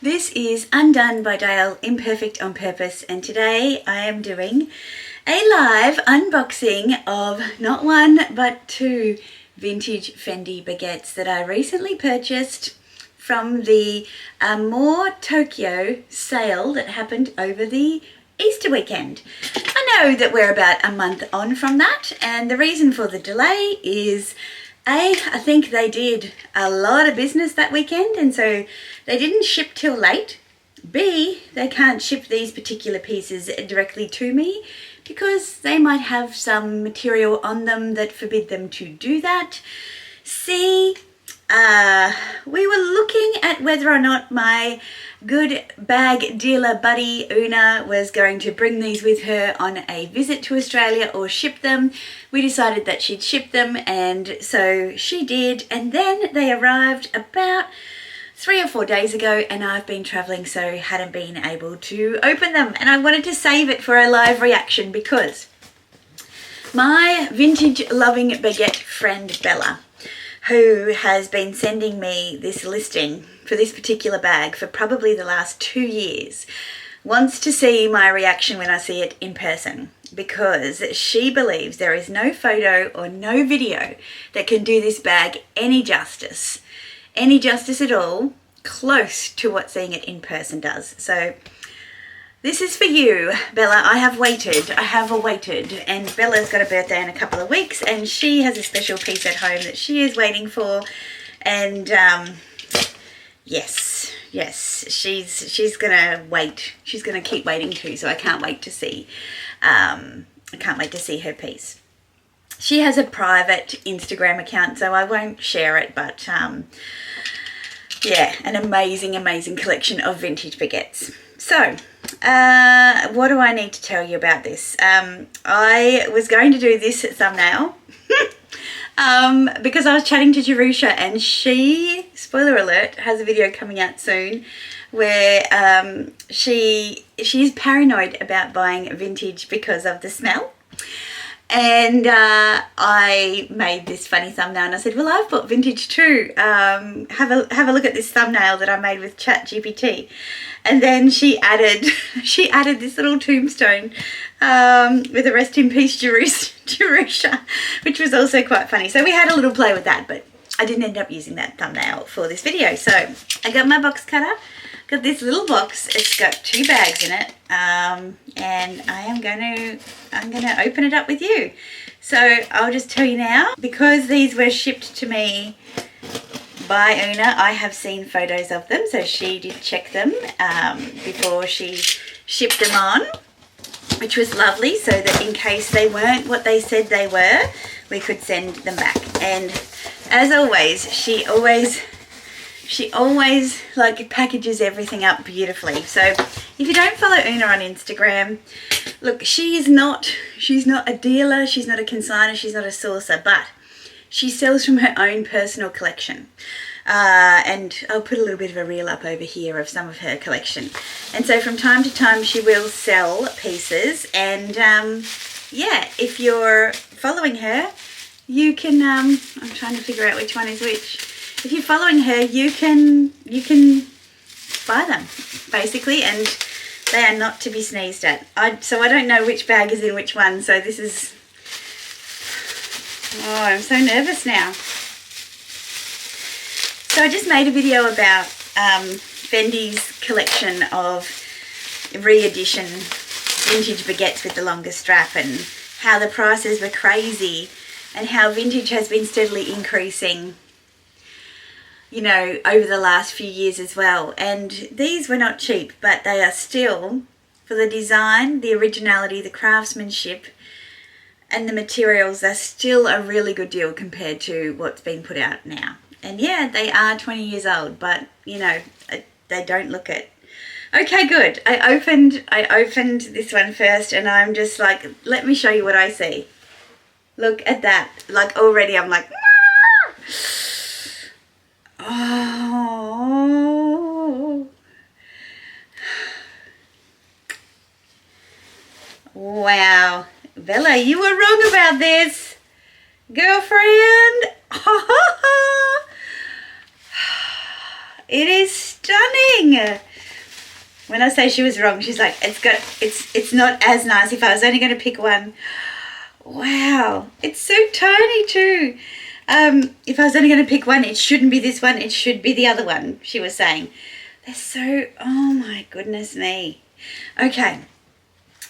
This is Undone by Dayle, Imperfect on Purpose, and today I am doing a live unboxing of not one but two vintage Fendi Baguettes that I recently purchased from the Amore Tokyo sale that happened over the Easter weekend. I know that we're about a month on from that, and the reason for the delay is I think they did a lot of business that weekend, and so they didn't ship till late. B, they can't ship these particular pieces directly to me because they might have some material on them that forbid them to do that. C, we were looking at whether or not my good bag dealer buddy Una was going to bring these with her on a visit to Australia or ship them. We decided that she'd ship them, and so she did, and then they arrived about 3 or 4 days ago, and I've been traveling, so hadn't been able to open them, and I wanted to save it for a live reaction because my vintage loving baguette friend Bella, who has been sending me this listing for this particular bag for probably the last 2 years, wants to see my reaction when I see it in person, because she believes there is no photo or no video that can do this bag any justice at all, close to what seeing it in person does. So this is for you, Bella. I have awaited, and Bella's got a birthday in a couple of weeks, and she has a special piece at home that she is waiting for, and yes, she's gonna wait. She's gonna keep waiting too, so I can't wait to see. Her piece. She has a private Instagram account, so I won't share it, but yeah, an amazing collection of vintage baguettes. So, what do I need to tell you about this? I was going to do this thumbnail because I was chatting to Jerusha, and she, spoiler alert, has a video coming out soon where she's paranoid about buying vintage because of the smell. And I made this funny thumbnail, and I said, well, I've bought vintage too. Have a look at this thumbnail that I made with ChatGPT. And then she added this little tombstone with a rest in peace Jerusha, which was also quite funny. So we had a little play with that, but I didn't end up using that thumbnail for this video. So I got my box cutter, got this little box. It's got 2 bags in it, and I'm gonna open it up with you. So I'll just tell you now, because these were shipped to me by Una, I have seen photos of them, so she did check them before she shipped them on, which was lovely, so that in case they weren't what they said they were, we could send them back. And as always, she always like packages everything up beautifully. So if you don't follow Una on Instagram, look, she's not a dealer, she's not a consignor, she's not a sourcer, but she sells from her own personal collection. And I'll put a little bit of a reel up over here of some of her collection. And so from time to time she will sell pieces, and yeah, if you're following her, you can I'm trying to figure out which one is which. If you're following her, you can buy them basically, and they are not to be sneezed at. So I don't know which bag is in which one, so this is, oh, I'm so nervous now. So I just made a video about Fendi's collection of re-edition vintage baguettes with the longer strap, and how the prices were crazy, and how vintage has been steadily increasing, you know, over the last few years as well. And these were not cheap, but they are still, for the design, the originality, the craftsmanship, and the materials, are still a really good deal compared to what's being put out now. And yeah, they are 20 years old, but you know, they don't look it. Okay, good. I opened this one first, and I'm just like, let me show you what I see. Look at that. Like, already I'm like, oh. Wow. Bella, you were wrong about this, girlfriend. It is stunning. When I say she was wrong, she's like, it's not as nice if I was only going to pick one. Wow, it's so tiny too. If I was only going to pick one, it shouldn't be this one, it should be the other one, she was saying. They're so, oh my goodness me. Okay,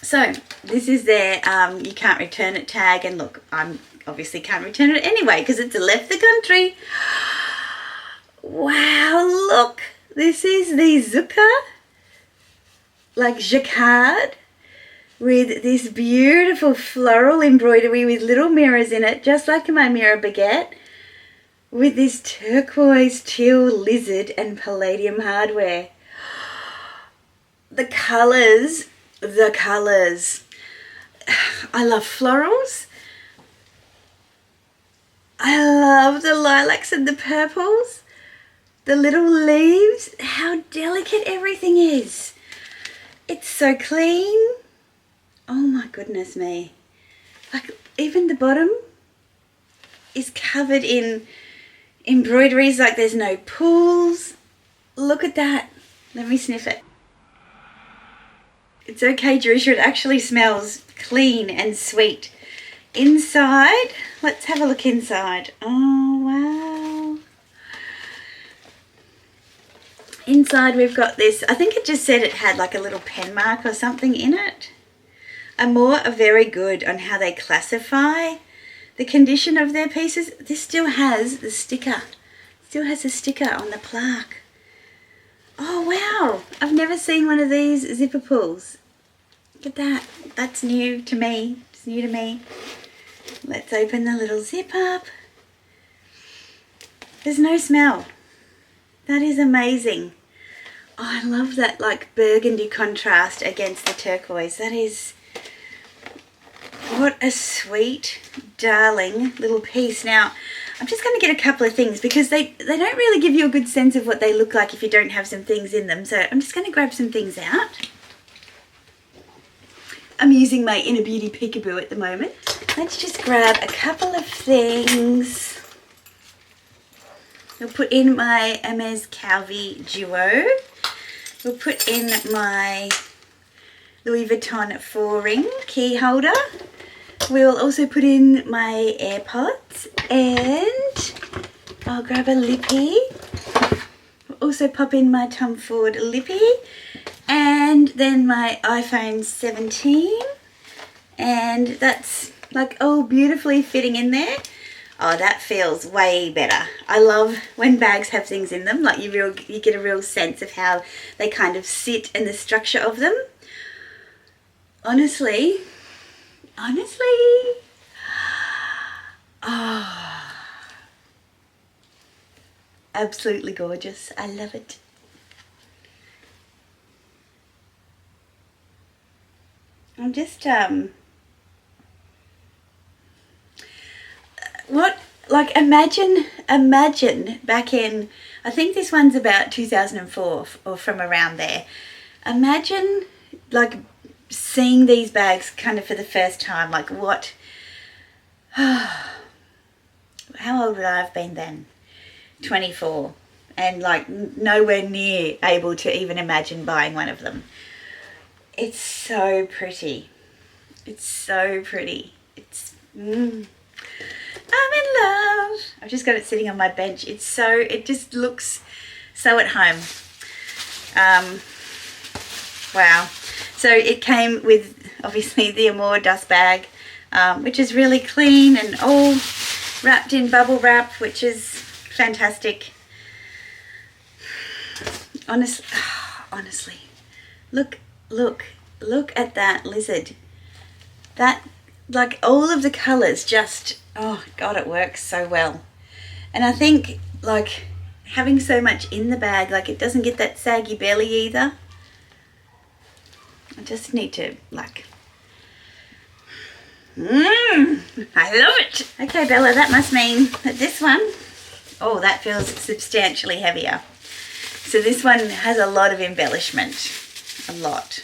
so this is their you can't return it tag, and look, I'm obviously can't return it anyway because it's left the country. Wow, look, this is the Zucca, like jacquard, with this beautiful floral embroidery with little mirrors in it, just like my mirror baguette, with this turquoise teal lizard and palladium hardware. The colours. I love florals. I love the lilacs and the purples. The little leaves. How delicate everything is. It's so clean. Oh my goodness me. Like even the bottom is covered in embroideries like there's no pools. Look at that. Let me sniff it. It's okay, Jerusha, it actually smells clean and sweet. Inside, let's have a look inside. Oh, wow. Inside we've got this, I think it just said it had like a little pen mark or something in it. Amore are very good on how they classify the condition of their pieces. This still has the sticker. Still has a sticker on the plaque. Oh wow, I've never seen one of these zipper pulls. Look at that. That's new to me. It's new to me. Let's open the little zip up. There's no smell. That is amazing. Oh, I love that like burgundy contrast against the turquoise. That is, what a sweet, darling little piece. Now, I'm just going to get a couple of things because they don't really give you a good sense of what they look like if you don't have some things in them. So I'm just going to grab some things out. I'm using my Inner Beauty peekaboo at the moment. Let's just grab a couple of things. We'll put in my Hermes Calvi Duo. We'll put in my Louis Vuitton 4-ring key holder. We'll also put in my AirPods, and I'll grab a lippy. We'll also pop in my Tom Ford lippy, and then my iPhone 17, and that's like all beautifully fitting in there. Oh, that feels way better. I love when bags have things in them, like you get a real sense of how they kind of sit and the structure of them. Honestly, oh, absolutely gorgeous. I love it. I'm just, imagine back in, I think this one's about 2004 or from around there. Imagine like seeing these bags kind of for the first time, like what, how old would I have been then? 24, and like nowhere near able to even imagine buying one of them. It's so pretty. It's so pretty. It's, I'm in love. I've just got it sitting on my bench. It just looks so at home. Wow. So it came with obviously the Amore dust bag, which is really clean and all wrapped in bubble wrap, which is fantastic. Honestly, look at that lizard. That, like, all of the colours just, oh God, it works so well. And I think like having so much in the bag, like it doesn't get that saggy belly either. I just need to like, I love it. Okay, Bella, that must mean that this one, oh, that feels substantially heavier. So this one has a lot of embellishment, a lot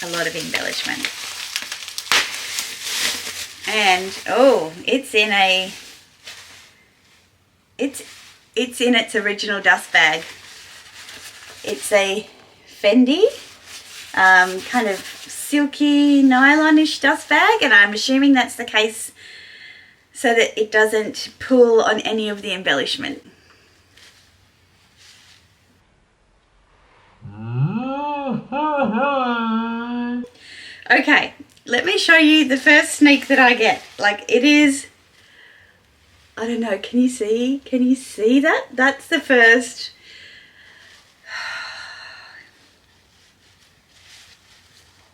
of embellishment. And oh, it's in its original dust bag. It's a Fendi, kind of silky nylonish dust bag, and I'm assuming that's the case so that it doesn't pull on any of the embellishment. Okay, let me show you the first sneak that I get. Like, it is, I don't know, can you see? Can you see that? That's the first.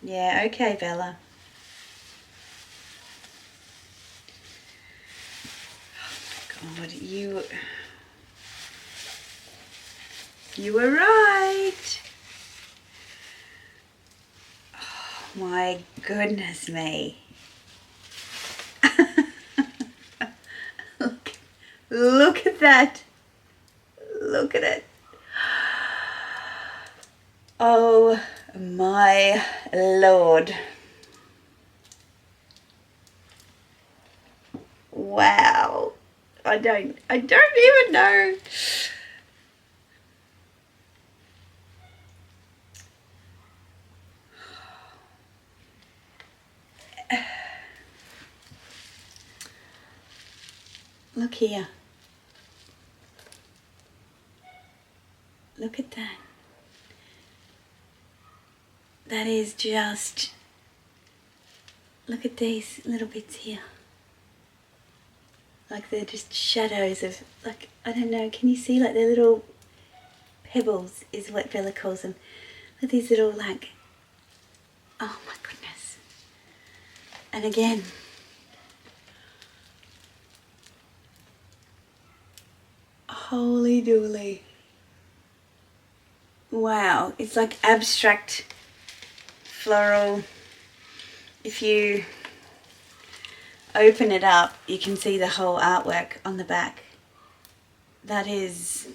Yeah, okay, Bella. Oh my God, you were right. Oh my goodness me. Look at that. Look at it. Oh my Lord. Wow. I don't even know. Look here. Look at that. That is just, look at these little bits here. Like they're just shadows of, like, I don't know, can you see, like they're little pebbles is what Bella calls them. Look at these little, like, oh my goodness. And again, holy dooly. Wow, it's like abstract floral. If you open it up, you can see the whole artwork on the back. That is,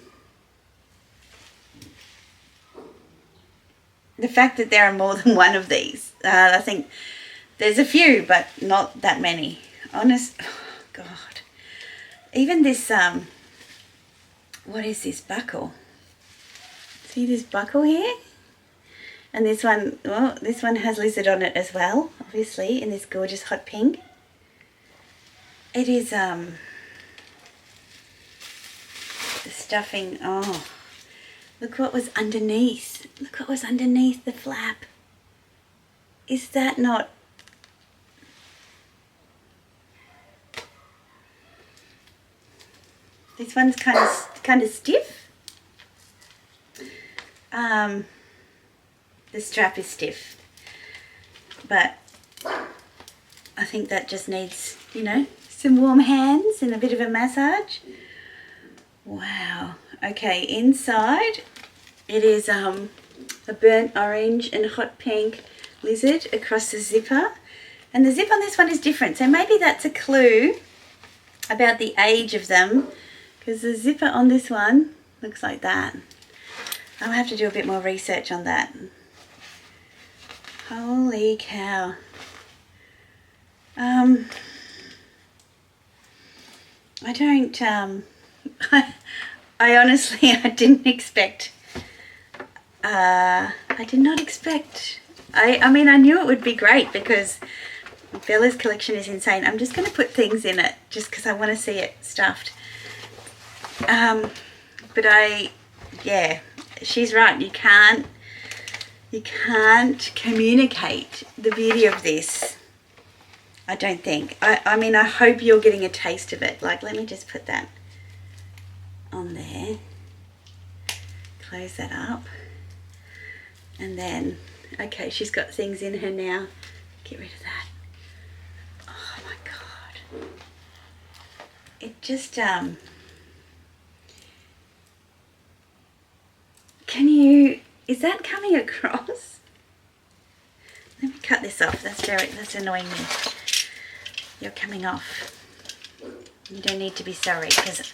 the fact that there are more than one of these. I think there's a few, but not that many. Honest, oh God. Even this, what is this buckle? See this buckle here? And this one, well, this one has lizard on it as well, obviously, in this gorgeous hot pink. It is, the stuffing, oh, look what was underneath. Look what was underneath the flap. Is that not, this one's kind of stiff. The strap is stiff, but I think that just needs, you know, some warm hands and a bit of a massage. Wow. Okay, inside it is a burnt orange and hot pink lizard across the zipper, and the zip on this one is different, so maybe that's a clue about the age of them, because the zipper on this one looks like that. I'll have to do a bit more research on that. Holy cow. I don't, I honestly, I didn't expect, I did not expect, I mean, I knew it would be great because Bella's collection is insane. I'm just going to put things in it just because I want to see it stuffed. But yeah, she's right. You can't communicate the beauty of this, I don't think. I mean, I hope you're getting a taste of it. Like, let me just put that on there. Close that up. And then, okay, she's got things in her now. Get rid of that. Oh my God. It just, is that coming across? Let me cut this off. That's annoying me. You're coming off. You don't need to be sorry because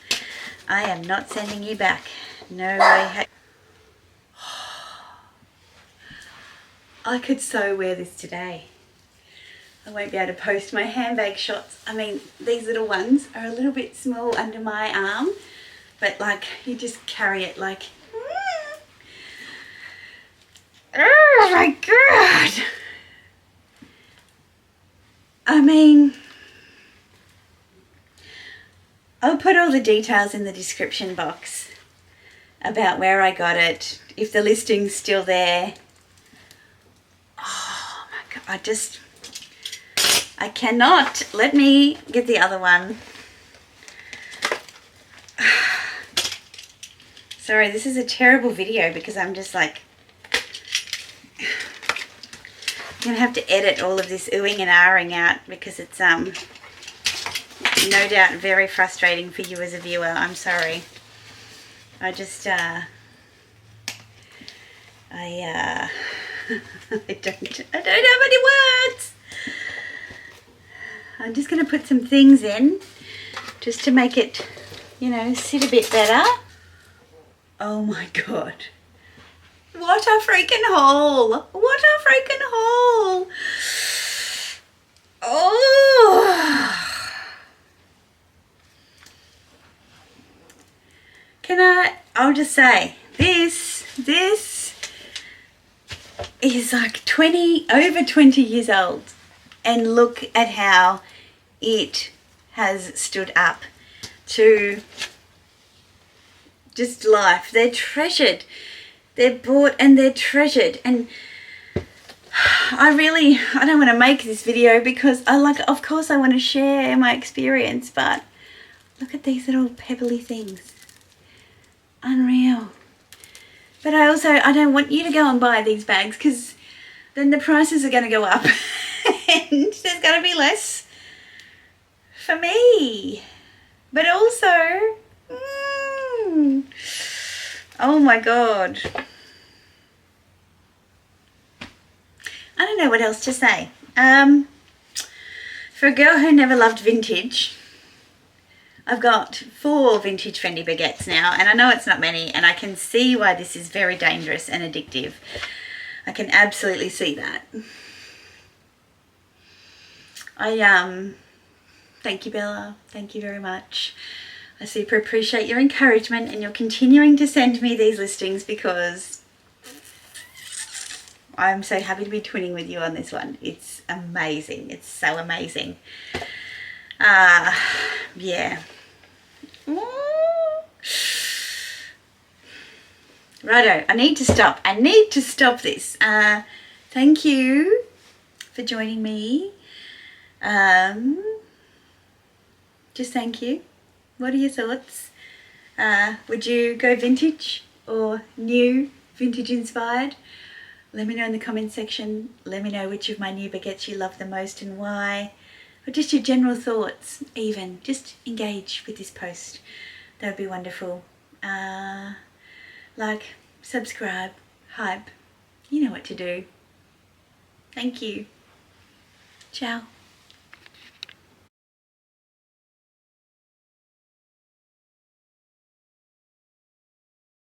I am not sending you back. No way. I could so wear this today. I won't be able to post my handbag shots. I mean, these little ones are a little bit small under my arm, but like you just carry it like, all the details in the description box about where I got it, if the listing's still there. Oh my God, I cannot. Let me get the other one. Sorry, this is a terrible video because I'm just like, I'm gonna have to edit all of this oohing and ahhing out because it's no doubt very frustrating for you as a viewer. I'm sorry. I just I don't have any words. I'm just gonna put some things in just to make it, you know, sit a bit better. Oh my God. What a freaking haul. What a freaking haul. Oh. I'll just say, this is like over 20 years old. And look at how it has stood up to just life. They're treasured. They're bought and they're treasured. And I don't want to make this video because of course I want to share my experience, but look at these little pebbly things. Unreal. But I don't want you to go and buy these bags because then the prices are going to go up and there's going to be less for me. But also, oh my God. I don't know what else to say. For a girl who never loved vintage, I've got 4 vintage Fendi Baguettes now, and I know it's not many, and I can see why this is very dangerous and addictive. I can absolutely see that. Thank you, Bella. Thank you very much. I super appreciate your encouragement and you're continuing to send me these listings because I'm so happy to be twinning with you on this one. It's amazing. It's so amazing. Yeah. Righto, I need to stop. I need to stop this. Thank you for joining me. Just thank you. What are your thoughts? Would you go vintage or new, vintage inspired? Let me know in the comment section. Let me know which of my new baguettes you love the most and why. Or just your general thoughts even. Just engage with this post. That would be wonderful. Like, subscribe, hype. You know what to do. Thank you. Ciao.